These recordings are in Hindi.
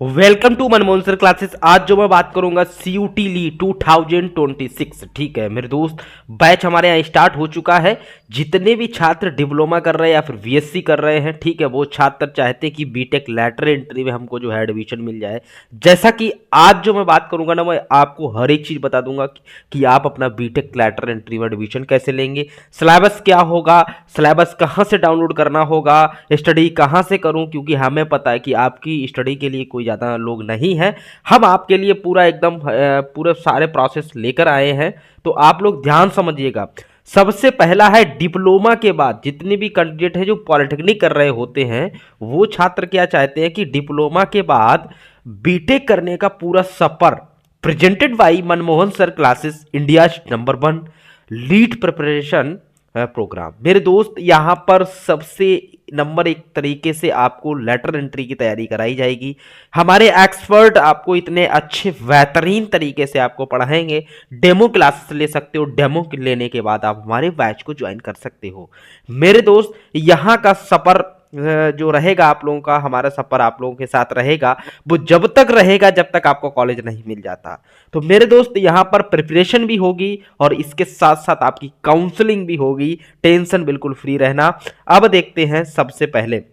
Welcome to Manmohan sir classes. आज जो मैं बात करूंगा CUT ली 2026। ठीक है मेरे दोस्त, बैच हमारे यहाँ स्टार्ट हो चुका है। जितने भी छात्र डिप्लोमा कर रहे हैं या फिर VSC कर रहे हैं, ठीक है, वो छात्र चाहते हैं कि बीटेक लैटर एंट्री में हमको जो है एडमिशन मिल जाए। जैसा कि आज जो मैं बात करूंगा ना, मैं आपको हर एक चीज़ बता दूंगा कि आप अपना बीटेक लैटर एंट्री में एडमिशन कैसे लेंगे, सिलेबस क्या होगा, सिलेबस कहाँ से डाउनलोड करना होगा, स्टडी कहाँ से करूँ, क्योंकि हमें पता है कि आपकी स्टडी के लिए कोई ज़्यादा लोग नहीं हैं। हम आपके लिए पूरा एकदम पूरे सारे प्रोसेस लेकर आए हैं, तो आप लोग ध्यान समझिएगा। सबसे पहला है डिप्लोमा के बाद जितने भी कैंडिडेट हैं जो पॉलिटेक्निक कर रहे होते हैं, वो छात्र क्या चाहते हैं कि डिप्लोमा के बाद बीटेक करने का पूरा सफर presented by Manmohan sir classes India number 1 lead preparation program. मेरे दोस्त, यहाँ पर सबसे नंबर 1 तरीके से आपको लेटर एंट्री की तैयारी कराई जाएगी। हमारे एक्सपर्ट आपको इतने अच्छे बेहतरीन तरीके से आपको पढ़ाएंगे। डेमो क्लासेस ले सकते हो, डेमो लेने के बाद आप हमारे बैच को ज्वाइन कर सकते हो। मेरे दोस्त, यहाँ का सफर जो रहेगा आप लोगों का, हमारा सफर आप लोगों के साथ रहेगा, वो जब तक रहेगा जब तक आपको कॉलेज नहीं मिल जाता। तो मेरे दोस्त, यहाँ पर प्रिपरेशन भी होगी और इसके साथ साथ आपकी काउंसलिंग भी होगी। टेंशन बिल्कुल फ्री रहना। अब देखते हैं सबसे पहले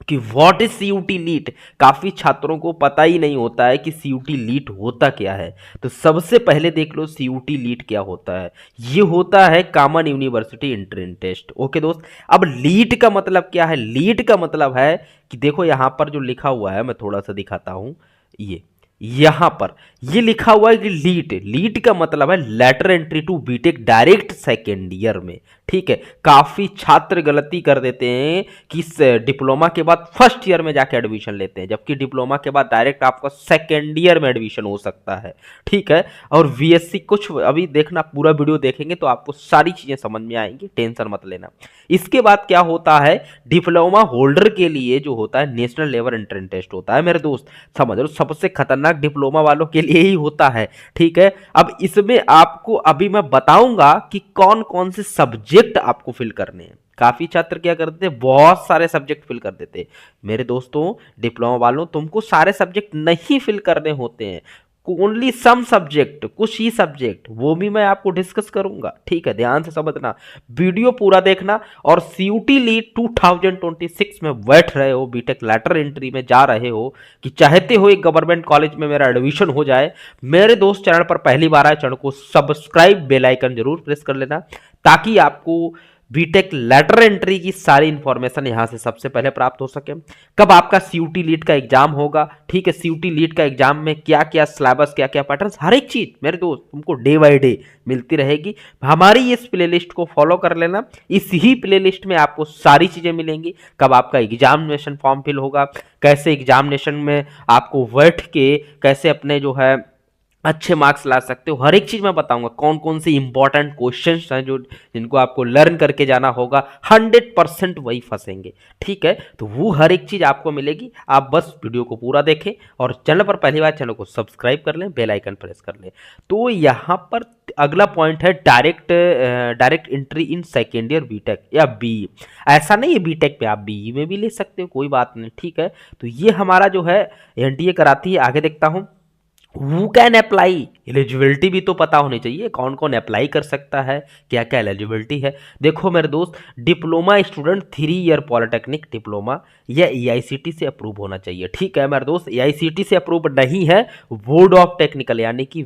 कि व्हाट इज CUT लीट। काफी छात्रों को पता ही नहीं होता है कि CUT लीट होता क्या है। तो सबसे पहले देख लो CUT लीट क्या होता है। ये होता है common university entrance test. Okay दोस्त, अब लीट का मतलब क्या है? लीट का मतलब है कि देखो यहां पर जो लिखा हुआ है, मैं थोड़ा सा दिखाता हूं। ये यहां पर ये लिखा हुआ है कि लीट, लीट का मतलब है lateral entry to BTech direct second year में। ठीक है, काफी छात्र गलती कर देते हैं कि डिप्लोमा के बाद फर्स्ट ईयर में जाके एडमिशन लेते हैं, जबकि डिप्लोमा के बाद डायरेक्ट आपका सेकेंड ईयर में एडमिशन हो सकता है। ठीक है, और VSC कुछ अभी देखना, पूरा वीडियो देखेंगे तो आपको सारी चीजें समझ में आएंगी, टेंशन मत लेना। इसके बाद क्या होता है, डिप्लोमा होल्डर के लिए जो होता है नेशनल लेवल एंट्रेंस टेस्ट होता है। मेरे दोस्त समझ लो, सबसे खतरनाक डिप्लोमा वालों के लिए ही होता है। ठीक है, अब इसमें आपको अभी मैं बताऊंगा कि कौन कौन से सब्जेक्ट आपको फिल करने हैं। काफी छात्र क्या करते हैं, बहुत सारे सब्जेक्ट फिल कर देते हैं। मेरे दोस्तों, डिप्लोमा वालों, तुमको सारे सब्जेक्ट नहीं फिल करने होते हैं, ओनली सम सब्जेक्ट, कुछ ही सब्जेक्ट, वो भी मैं आपको डिस्कस करूंगा। ठीक है, ध्यान से समझना, वीडियो पूरा देखना। और CUT लीड 2026 में बैठ रहे हो, बीटेक लेटर एंट्री में जा रहे हो, कि चाहते हो एक गवर्नमेंट कॉलेज में मेरा एडमिशन हो जाए, मेरे दोस्त चैनल पर पहली बार आए, चैनल को सब्सक्राइब, बेल आइकन जरूर प्रेस कर लेना, ताकि आपको बीटेक लेटर एंट्री की सारी इंफॉर्मेशन यहां से सबसे पहले प्राप्त हो सके। कब आपका CUT लीड का एग्जाम होगा, ठीक है, CUT लीड का एग्जाम में क्या क्या सिलेबस, क्या क्या पैटर्न, हर एक चीज मेरे दोस्त तुमको डे बाय डे मिलती रहेगी। हमारी इस प्लेलिस्ट को फॉलो कर लेना। इस ही प्लेलिस्ट में आपको सारी चीजें मिलेंगी। कब आपका एग्जामिनेशन फॉर्म फिल होगा, कैसे एग्जामिनेशन में आपको बैठ के कैसे अपने जो है अच्छे मार्क्स ला सकते हो, हर एक चीज मैं बताऊंगा। कौन कौन से इंपॉर्टेंट क्वेश्चंस हैं जो जिनको आपको लर्न करके जाना होगा, 100% वही फंसेंगे। ठीक है, तो वो हर एक चीज आपको मिलेगी। आप बस वीडियो को पूरा देखें और चैनल पर पहली बार चैनल को सब्सक्राइब कर लें, बेल आइकन प्रेस कर लें। तो यहाँ पर अगला पॉइंट है direct entry in second year BTech या BE। ऐसा नहीं है बीटेक पे आप BE में भी ले सकते हो, कोई बात नहीं। ठीक है, तो ये हमारा जो है NTA कराती है। आगे देखता हूं, हु कैन अप्लाई, एलिजिबिलिटी भी तो पता होनी चाहिए, कौन कौन अप्लाई कर सकता है, क्या क्या एलिजिबिलिटी है। देखो मेरे दोस्त, diploma student 3 year polytechnic diploma या AICT से अप्रूव होना चाहिए। ठीक है मेरे दोस्त, AICT से अप्रूव नहीं है, बोर्ड ऑफ टेक्निकल यानी कि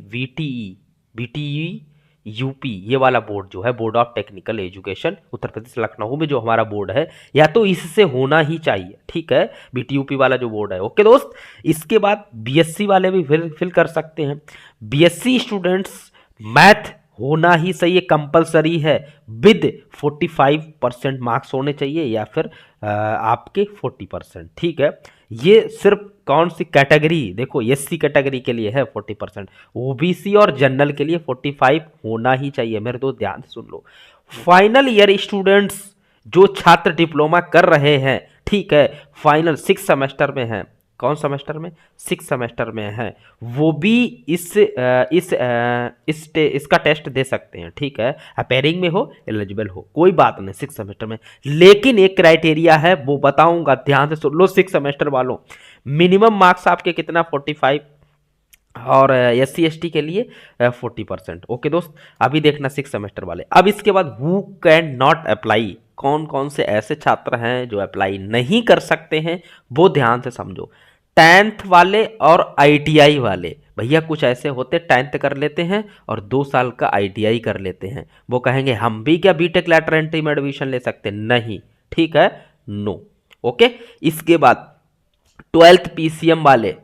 VTE UP, ये वाला बोर्ड जो है, board of technical education Uttar Pradesh Lucknow में जो हमारा बोर्ड है, या तो इससे होना ही चाहिए। ठीक है, BTUP वाला जो बोर्ड है। ओके दोस्त, इसके बाद BSc वाले भी फिल कर सकते हैं। BSc स्टूडेंट्स मैथ होना ही सही है, कंपलसरी है, विद 45% मार्क्स होने चाहिए, या फिर आपके 40%। ठीक है, ये सिर्फ कौन सी कैटेगरी, देखो SC कैटेगरी के लिए है 40%, OBC और जनरल के लिए 45 होना ही चाहिए। मेरे दोस्त ध्यान से सुन लो, फाइनल ईयर स्टूडेंट्स जो छात्र डिप्लोमा कर रहे हैं, ठीक है, फाइनल 6 सेमेस्टर में हैं, कौन सेमेस्टर में, 6 सेमेस्टर में है, वो भी इसका टेस्ट दे सकते हैं। ठीक है, अपेयरिंग में हो, एलिजिबल हो, कोई बात नहीं, 6 सेमेस्टर में। लेकिन एक क्राइटेरिया है, वो बताऊंगा, ध्यान से सुन लो 6 सेमेस्टर वालों। मिनिमम मार्क्स आपके कितना 45 और SC ST के लिए 40%। ओके दोस्त, अभी देखना 6 सेमेस्टर वाले। अब इसके बाद हु कैन नॉट अप्लाई, कौन कौन से ऐसे छात्र हैं जो अप्लाई नहीं कर सकते हैं, वो ध्यान से समझो। 10th वाले और ITI वाले, भैया कुछ ऐसे होते 10th कर लेते हैं और 2 साल का ITI कर लेते हैं, वो कहेंगे हम भी क्या बीटेक लैटर एंट्री में एडमिशन ले सकते, नहीं, ठीक है, नो। ओके, इसके बाद 12th PCM वाले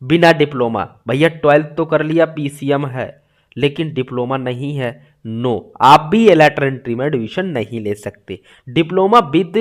बिना डिप्लोमा, भैया 12th तो कर लिया, PCM है लेकिन डिप्लोमा नहीं है, नो, आप भी ये लेटर एंट्री में एडमिशन नहीं ले सकते। डिप्लोमा विद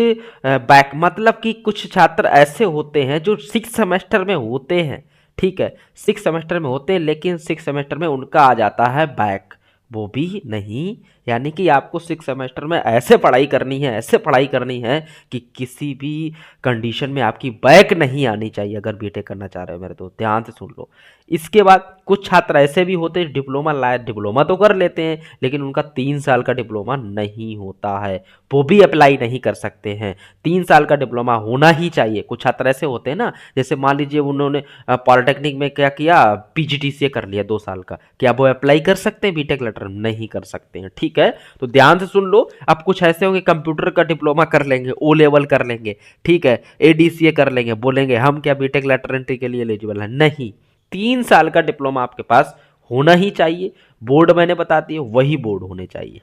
बैक, मतलब कि कुछ छात्र ऐसे होते हैं जो 6 सेमेस्टर में होते हैं, ठीक है, 6 सेमेस्टर में होते हैं लेकिन 6 सेमेस्टर में उनका आ जाता है बैक, वो भी नहीं, यानी कि आपको 6 सेमेस्टर में ऐसे पढ़ाई करनी है, ऐसे पढ़ाई करनी है कि किसी भी कंडीशन में आपकी बैक नहीं आनी चाहिए अगर बीटेक करना चाह रहे हो मेरे, तो ध्यान से सुन लो। इसके बाद कुछ छात्र ऐसे भी होते हैं डिप्लोमा लाए, डिप्लोमा तो कर लेते हैं लेकिन उनका 3 साल का डिप्लोमा नहीं होता है, वो भी अप्लाई नहीं कर सकते हैं। 3 साल का डिप्लोमा होना ही चाहिए। कुछ छात्र ऐसे होते हैं ना, जैसे मान लीजिए उन्होंने पॉलिटेक्निक में क्या किया, PGDCA कर लिया 2 साल का, क्या वो अप्लाई कर सकते हैं बीटेक लेटर, नहीं कर सकते हैं, ठीक है, तो ध्यान से सुन लो। अब कुछ ऐसे होंगे कंप्यूटर का डिप्लोमा कर लेंगे, O लेवल कर लेंगे, ठीक है, ADCA कर लेंगे, बोलेंगे हम क्या बीटेक लेटर एंट्री के लिए एलिजिबल है, नहीं, 3 साल का डिप्लोमा आपके पास होना ही चाहिए। बोर्ड मैंने बता दिया, वही बोर्ड होने चाहिए।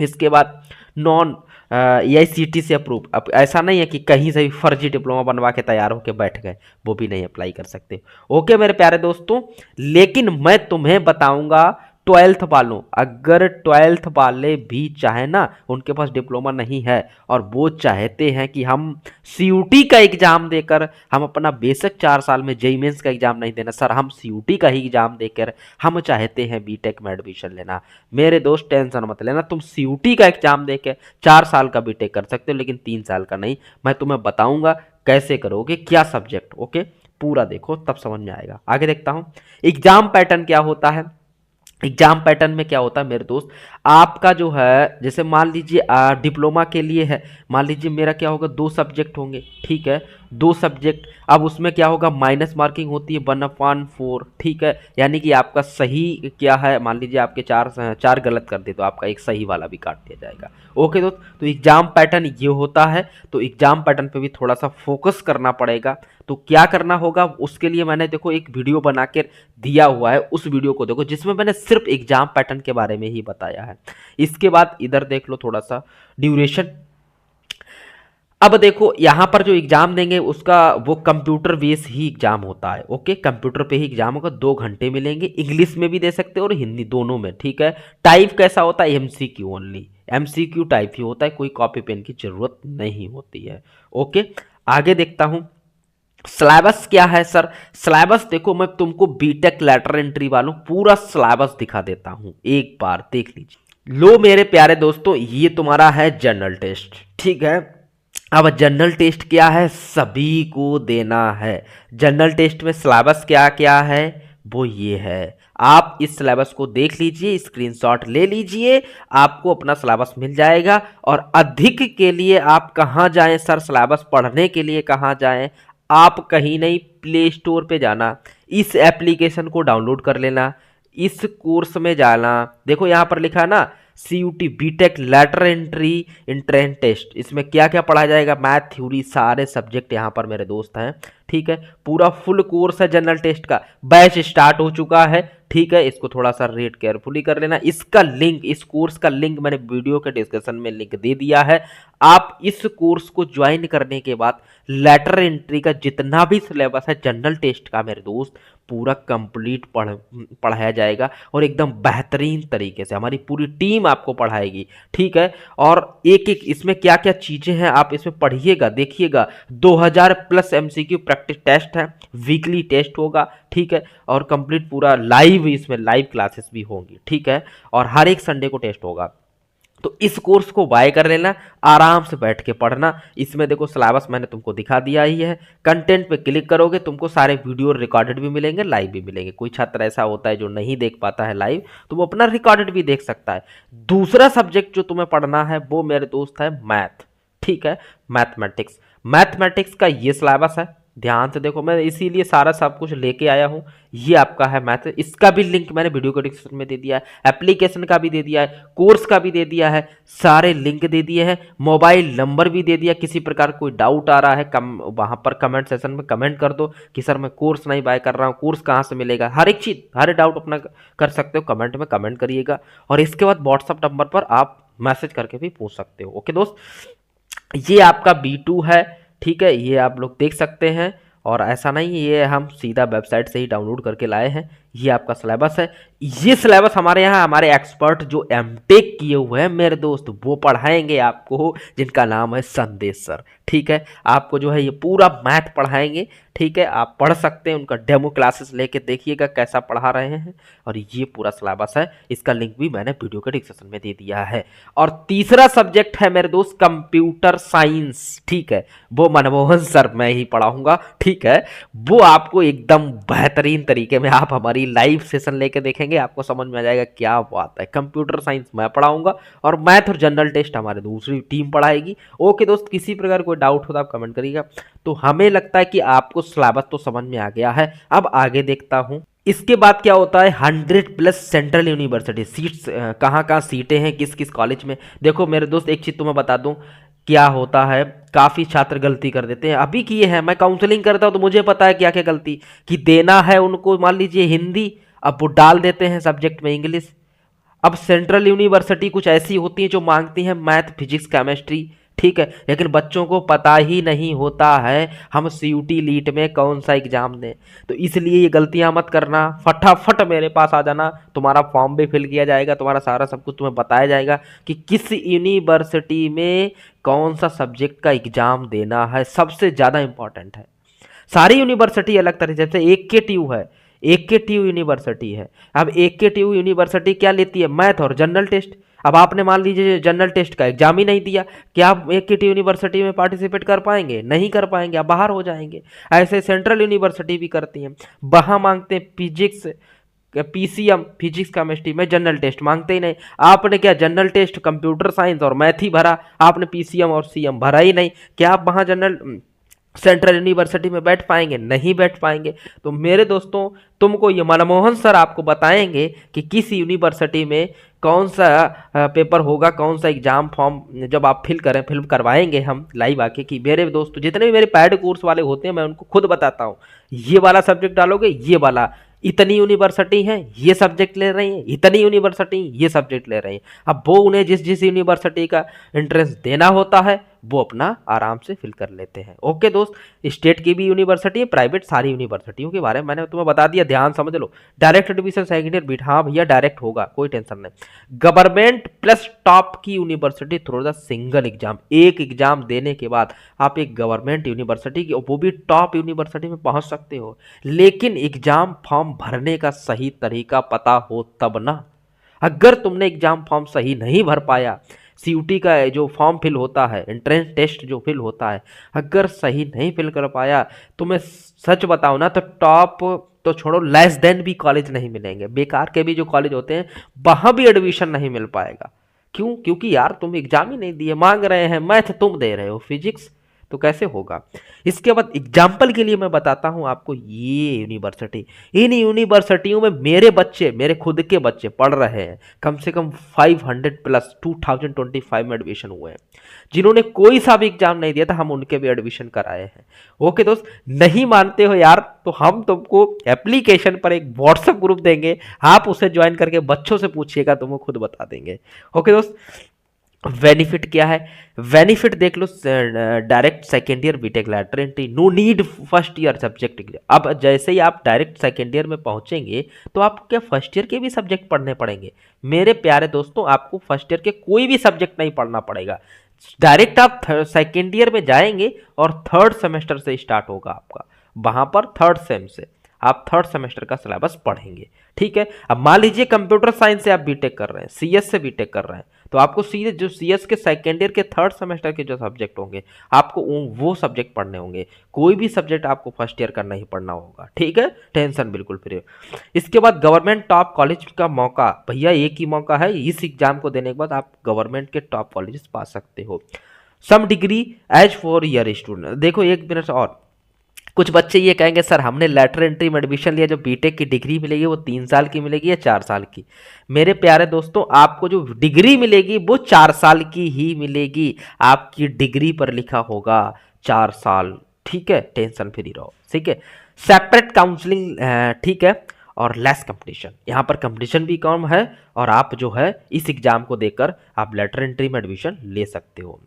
इसके बाद नॉन AICTE से अप्रूव, अब ऐसा नहीं है कि कहीं से भी फर्जी डिप्लोमा बनवा के तैयार होकर बैठ गए, वो भी नहीं अप्लाई कर सकते। ओके मेरे प्यारे दोस्तों, लेकिन मैं तुम्हें बताऊंगा 12th वालों, अगर 12th वाले भी चाहे ना, उनके पास डिप्लोमा नहीं है और वो चाहते हैं कि हम CUT का एग्जाम देकर हम अपना बेशक 4 साल में JEE मेंस का एग्जाम नहीं देना सर, हम CUT का ही एग्जाम देकर हम चाहते हैं बीटेक में एडमिशन लेना, मेरे दोस्त टेंशन मत लेना, तुम CUT का एग्जाम देकर 4 साल का बीटेक कर सकते हो लेकिन 3 साल का नहीं। मैं तुम्हें बताऊंगा कैसे करोगे, क्या सब्जेक्ट, ओके, पूरा देखो तब समझ में आएगा। आगे देखता हूं, एग्जाम पैटर्न क्या होता है। एग्जाम पैटर्न में क्या होता है मेरे दोस्त, आपका जो है, जैसे मान लीजिए डिप्लोमा के लिए है, मान लीजिए मेरा क्या होगा, 2 सब्जेक्ट होंगे, ठीक है, 2 सब्जेक्ट, अब उसमें क्या होगा, माइनस मार्किंग होती है 1/4, ठीक है, यानी कि आपका सही क्या है, मान लीजिए आपके चार गलत कर दे तो आपका एक सही वाला भी काट दिया जाएगा। ओके दोस्त, तो एग्जाम पैटर्न ये होता है, तो एग्जाम पैटर्न पे भी थोड़ा सा फोकस करना पड़ेगा। तो क्या करना होगा, उसके लिए मैंने देखो एक वीडियो बना के दिया हुआ है, उस वीडियो को देखो जिसमें मैंने सिर्फ एग्जाम पैटर्न के बारे में ही बताया है। इसके बाद इधर देख लो थोड़ा सा ड्यूरेशन। अब देखो यहां पर जो एग्जाम देंगे उसका वो कंप्यूटर बेस ही एग्जाम होता है, ओके, कंप्यूटर पे ही एग्जाम होगा, 2 घंटे मिलेंगे, इंग्लिश में भी दे सकते हो और हिंदी दोनों में, ठीक है। टाइप कैसा होता है, MCQ ओनली, MCQ टाइप ही होता है, कोई कॉपी पेन की जरूरत नहीं होती है। ओके, आगे देखता हूं, सिलेबस क्या है सर। सिलेबस देखो, मैं तुमको बीटेक लेटर एंट्री वालों पूरा सिलेबस दिखा देता हूं, एक बार देख लीजिए। लो मेरे प्यारे दोस्तों, ये तुम्हारा है जनरल टेस्ट, ठीक है। अब जनरल टेस्ट क्या है, सभी को देना है। जनरल टेस्ट में सिलेबस क्या क्या है, वो ये है, आप इस सिलेबस को देख लीजिए, स्क्रीनशॉट ले लीजिए, आपको अपना सिलेबस मिल जाएगा। और अधिक के लिए आप कहाँ जाएं सर, सिलेबस पढ़ने के लिए कहाँ जाएं, आप कहीं नहीं, प्ले स्टोर पे जाना, इस एप्लीकेशन को डाउनलोड कर लेना, इस कोर्स में जाना, देखो यहाँ पर लिखा है ना CUT BTech lateral entry entrance test, इसमें क्या क्या पढ़ा जाएगा, मैथ, थ्योरी, सारे सब्जेक्ट यहाँ पर मेरे दोस्त हैं, ठीक है। पूरा फुल कोर्स है जनरल टेस्ट का, बैच स्टार्ट हो चुका है, ठीक है, इसको थोड़ा सा रीड केयरफुली कर लेना। इसका लिंक, इस कोर्स का लिंक मैंने वीडियो के डिस्क्रिप्शन में लिंक दे दिया है। आप इस कोर्स को ज्वाइन करने के बाद लेटर एंट्री का जितना भी सिलेबस है जनरल टेस्ट का मेरे दोस्त, पूरा कंप्लीट पढ़ाया जाएगा और एकदम बेहतरीन तरीके से हमारी पूरी टीम आपको पढ़ाएगी, ठीक है। और एक एक इसमें क्या क्या चीज़ें हैं आप इसमें पढ़िएगा, देखिएगा। 2000+ MCQ प्रैक्टिस टेस्ट है, वीकली टेस्ट होगा, ठीक है, और कंप्लीट पूरा लाइव, इसमें लाइव क्लासेस भी होंगी, ठीक है, और हर एक संडे को टेस्ट होगा। तो इस कोर्स को बाय कर लेना, आराम से बैठ के पढ़ना। इसमें देखो सिलेबस मैंने तुमको दिखा दिया ही है, कंटेंट पे क्लिक करोगे तुमको सारे वीडियो रिकॉर्डेड भी मिलेंगे, लाइव भी मिलेंगे। कोई छात्र ऐसा होता है जो नहीं देख पाता है लाइव, तो वो अपना रिकॉर्डेड भी देख सकता है। दूसरा सब्जेक्ट जो तुम्हें पढ़ना है वो मेरे दोस्त है मैथ, ठीक है, मैथमेटिक्स। मैथमेटिक्स का ये सिलेबस है, ध्यान से देखो, मैं इसीलिए सारा सब कुछ लेके आया हूँ। ये आपका है मैथ, इसका भी लिंक मैंने वीडियो के डिस्क्रिप्शन में दे दिया है, एप्लीकेशन का भी दे दिया है, कोर्स का भी दे दिया है, सारे लिंक दे दिए हैं, मोबाइल नंबर भी दे दिया। किसी प्रकार कोई डाउट आ रहा है कम वहां पर कमेंट सेशन में कमेंट कर दो कि सर मैं कोर्स नहीं बाय कर रहा हूँ, कोर्स कहाँ से मिलेगा, हर एक चीज हर डाउट अपना कर सकते हो, कमेंट में कमेंट करिएगा। और इसके बाद व्हाट्सअप नंबर पर आप मैसेज करके भी पूछ सकते हो। ओके दोस्त, ये आपका B2 है, ठीक है, ये आप लोग देख सकते हैं। और ऐसा नहीं, ये हम सीधा वेबसाइट से ही डाउनलोड करके लाए हैं। ये आपका सिलेबस है। ये सिलेबस हमारे यहाँ हमारे एक्सपर्ट जो एमटेक किए हुए हैं मेरे दोस्त, वो पढ़ाएंगे आपको, जिनका नाम है संदेश सर। ठीक है, आपको जो है ये पूरा मैथ पढ़ाएंगे। ठीक है, आप पढ़ सकते हैं, उनका डेमो क्लासेस लेके देखिएगा कैसा पढ़ा रहे हैं। और ये पूरा सिलेबस है, इसका लिंक भी मैंने वीडियो के डिस्क्रिप्शन में दे दिया है। और तीसरा सब्जेक्ट है मेरे दोस्त कंप्यूटर साइंस। ठीक है, वो मनमोहन सर मैं ही पढ़ाऊंगा। ठीक है, वो आपको एकदम बेहतरीन तरीके में आप हमारी लाइव सेशन लेके देखेंगे, आपको समझ में आ जाएगा क्या बात है। कंप्यूटर साइंस मैं पढ़ाऊंगा और मैथ और जनरल टेस्ट हमारे दूसरी टीम पढ़ाएगी। ओके दोस्त, किसी प्रकार कोई डाउट हो तो आप कमेंट करिएगा। तो हमें लगता है कि आपको सिलेबस तो समझ में आ गया है। अब आगे देखता हूं इसके बाद क्या होता है। 100+ सेंट्रल यूनिवर्सिटी सीट्स, कहाँ कहाँ सीटें हैं किस किस कॉलेज में। देखो मेरे दोस्त, एक चीज़ तुम्हें बता दूं, क्या होता है, काफ़ी छात्र गलती कर देते हैं। अभी किए हैं, मैं काउंसलिंग करता हूँ तो मुझे पता है क्या क्या गलती कि देना है उनको, मान लीजिए हिंदी, अब वो डाल देते हैं सब्जेक्ट में इंग्लिश। अब सेंट्रल यूनिवर्सिटी कुछ ऐसी होती है जो मांगती हैं मैथ फिजिक्स केमिस्ट्री। ठीक है, लेकिन बच्चों को पता ही नहीं होता है हम CUT लीट में कौन सा एग्जाम दें। तो इसलिए ये गलतियां मत करना, फटाफट मेरे पास आ जाना, तुम्हारा फॉर्म भी फिल किया जाएगा, तुम्हारा सारा सब कुछ तुम्हें बताया जाएगा कि किस यूनिवर्सिटी में कौन सा सब्जेक्ट का एग्जाम देना है, सबसे ज़्यादा इंपॉर्टेंट है। सारी यूनिवर्सिटी अलग तरीके से, एक के टी है, एक के टी यूनिवर्सिटी है। अब एक के टी यूनिवर्सिटी क्या लेती है, मैथ और जनरल टेस्ट। अब आपने मान लीजिए जनरल टेस्ट का एग्जाम ही नहीं दिया, क्या आप एक के टी यूनिवर्सिटी में पार्टिसिपेट कर पाएंगे? नहीं कर पाएंगे, आप बाहर हो जाएंगे। ऐसे सेंट्रल यूनिवर्सिटी भी करती हैं, वहाँ मांगते हैं फिजिक्स PCM फिजिक्स केमिस्ट्री में, जनरल टेस्ट मांगते ही नहीं। आपने क्या जनरल टेस्ट कंप्यूटर साइंस और मैथ ही भरा, आपने PCM और CM भरा ही नहीं, क्या आप वहाँ जनरल सेंट्रल यूनिवर्सिटी में बैठ पाएंगे? नहीं बैठ पाएंगे। तो मेरे दोस्तों, तुमको ये मनमोहन सर आपको बताएंगे कि किस यूनिवर्सिटी में कौन सा पेपर होगा, कौन सा एग्जाम फॉर्म जब आप फिल करवाएंगे हम लाइव आके। कि मेरे दोस्त जितने भी मेरे पैड कोर्स वाले होते हैं, मैं उनको खुद बताता हूँ, ये वाला सब्जेक्ट डालोगे, ये वाला इतनी यूनिवर्सिटी है ये सब्जेक्ट ले रही है, इतनी यूनिवर्सिटी ये सब्जेक्ट ले रही है। अब वो उन्हें जिस जिस यूनिवर्सिटी का एंट्रेंस देना होता है वो अपना आराम से फिल कर लेते हैं। ओके दोस्त, स्टेट की भी यूनिवर्सिटी है, प्राइवेट, सारी यूनिवर्सिटियों के बारे में मैंने तुम्हें बता दिया, ध्यान समझ लो। डायरेक्ट एडमिशन सेकेंड ईयर बीट, हाँ भैया डायरेक्ट होगा, कोई टेंशन नहीं। गवर्नमेंट प्लस टॉप की university through the single exam, एक एग्जाम देने के बाद आप एक गवर्नमेंट यूनिवर्सिटी की, वो भी टॉप यूनिवर्सिटी में पहुंच सकते हो। लेकिन एग्जाम फॉर्म भरने का सही तरीका पता हो तब ना। अगर तुमने एग्जाम फॉर्म सही नहीं भर पाया, CUT का जो फॉर्म फिल होता है, एंट्रेंस टेस्ट जो फिल होता है, अगर सही नहीं फिल कर पाया तो मैं सच बताऊं ना, तो टॉप तो छोड़ो, लेस देन भी कॉलेज नहीं मिलेंगे। बेकार के भी जो कॉलेज होते हैं वहां भी एडमिशन नहीं मिल पाएगा। क्यों? क्योंकि यार तुम एग्जाम ही नहीं दिए, मांग रहे हैं मैथ तुम दे रहे हो, फिजिक्स तो कैसे होगा। इसके बाद एग्जाम्पल के लिए मैं बताता हूं आपको, ये यूनिवर्सिटी, इन यूनिवर्सिटियों में मेरे बच्चे, मेरे खुद के बच्चे पढ़ रहे हैं, कम से कम 500+ 2025 में एडमिशन हुए हैं। जिन्होंने कोई सा भी एग्जाम नहीं दिया था, हम उनके भी एडमिशन कराए हैं। ओके दोस्त, नहीं मानते हो यार तो हम तुमको एप्लीकेशन पर एक व्हाट्सएप ग्रुप देंगे, आप उसे ज्वाइन करके बच्चों से पूछिएगा, तुमको खुद बता देंगे। ओके दोस्त, बेनिफिट क्या है? बेनिफिट देख लो, direct second year BTech lateral entry, no need first year subject. अब जैसे ही आप डायरेक्ट सेकेंड ईयर में पहुंचेंगे तो आपको क्या फर्स्ट ईयर के भी सब्जेक्ट पढ़ने पड़ेंगे? मेरे प्यारे दोस्तों, आपको फर्स्ट ईयर के कोई भी सब्जेक्ट नहीं पढ़ना पड़ेगा। डायरेक्ट आप सेकेंड ईयर में जाएंगे और थर्ड सेमेस्टर से स्टार्ट होगा आपका, वहां पर थर्ड सेम से आप थर्ड सेमेस्टर का सिलेबस पढ़ेंगे। ठीक है, अब मान लीजिए कंप्यूटर साइंस से आप बीटेक कर रहे हैं, CS से बीटेक कर रहे हैं, तो आपको सीधे जो CS के सेकेंड ईयर के थर्ड सेमेस्टर के जो सब्जेक्ट होंगे आपको वो सब्जेक्ट पढ़ने होंगे। कोई भी सब्जेक्ट आपको फर्स्ट ईयर का नहीं पढ़ना होगा। ठीक है, टेंशन बिल्कुल फ्री। इसके बाद गवर्नमेंट टॉप कॉलेज का मौका, भैया एक ही मौका है, इस एग्जाम को देने के बाद आप गवर्नमेंट के टॉप कॉलेज पा सकते हो। Same degree as four year student, देखो एक मिनट और, कुछ बच्चे ये कहेंगे सर हमने लेटर एंट्री में एडमिशन लिया, जो बीटेक की डिग्री मिलेगी वो 3 साल की मिलेगी या 4 साल की। मेरे प्यारे दोस्तों, आपको जो डिग्री मिलेगी वो 4 साल की ही मिलेगी। आपकी डिग्री पर लिखा होगा 4 साल। ठीक है, टेंशन फ्री रहो। ठीक है, सेपरेट काउंसलिंग, ठीक है, और लेस कंपटीशन। यहाँ पर कंपटीशन भी कम है और आप जो है इस एग्जाम को देकर आप लेटर एंट्री में एडमिशन ले सकते हो।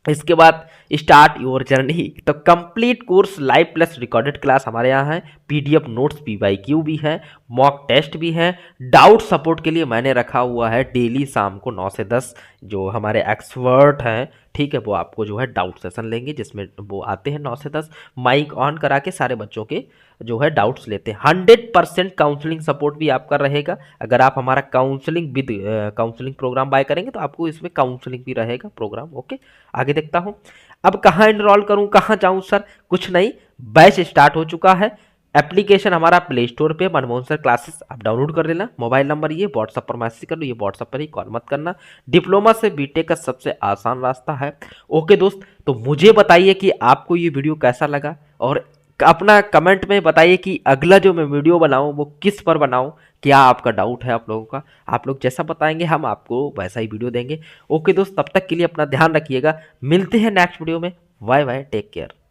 इसके बाद स्टार्ट योर जर्नी, तो complete course live plus recorded class हमारे यहाँ है, पीडीएफ नोट्स पीवाईक्यू भी है, मॉक टेस्ट भी है। डाउट सपोर्ट के लिए मैंने रखा हुआ है डेली शाम को 9 से 10 जो हमारे एक्सपर्ट हैं, ठीक है, वो आपको जो है डाउट सेशन लेंगे, जिसमें वो आते हैं 9 से 10 माइक ऑन करा के सारे बच्चों के जो है डाउट्स लेते हैं। 100% काउंसलिंग सपोर्ट भी आपका रहेगा। अगर आप हमारा counselling with counselling programme buy करेंगे तो आपको इसमें काउंसलिंग भी रहेगा प्रोग्राम। ओके, आगे देखता हूँ। अब कहाँ एनरोल करूँ, कहाँ जाऊँ सर? कुछ नहीं, बैच स्टार्ट हो चुका है। एप्लीकेशन हमारा प्ले स्टोर पे मनमोहन सर क्लासेस आप डाउनलोड कर लेना। मोबाइल नंबर ये व्हाट्सअप पर मैसेज कर लो, ये व्हाट्सअप पर ही कॉल मत करना। डिप्लोमा से बीटेक का सबसे आसान रास्ता है। ओके दोस्त, तो मुझे बताइए कि आपको ये वीडियो कैसा लगा, और अपना कमेंट में बताइए कि अगला जो मैं वीडियो बनाऊं वो किस पर बनाऊं। क्या आपका डाउट है आप लोगों का? आप लोग जैसा बताएंगे हम आपको वैसा ही वीडियो देंगे। ओके दोस्त, तब तक के लिए अपना ध्यान रखिएगा। मिलते हैं नेक्स्ट वीडियो में। Bye bye, take care.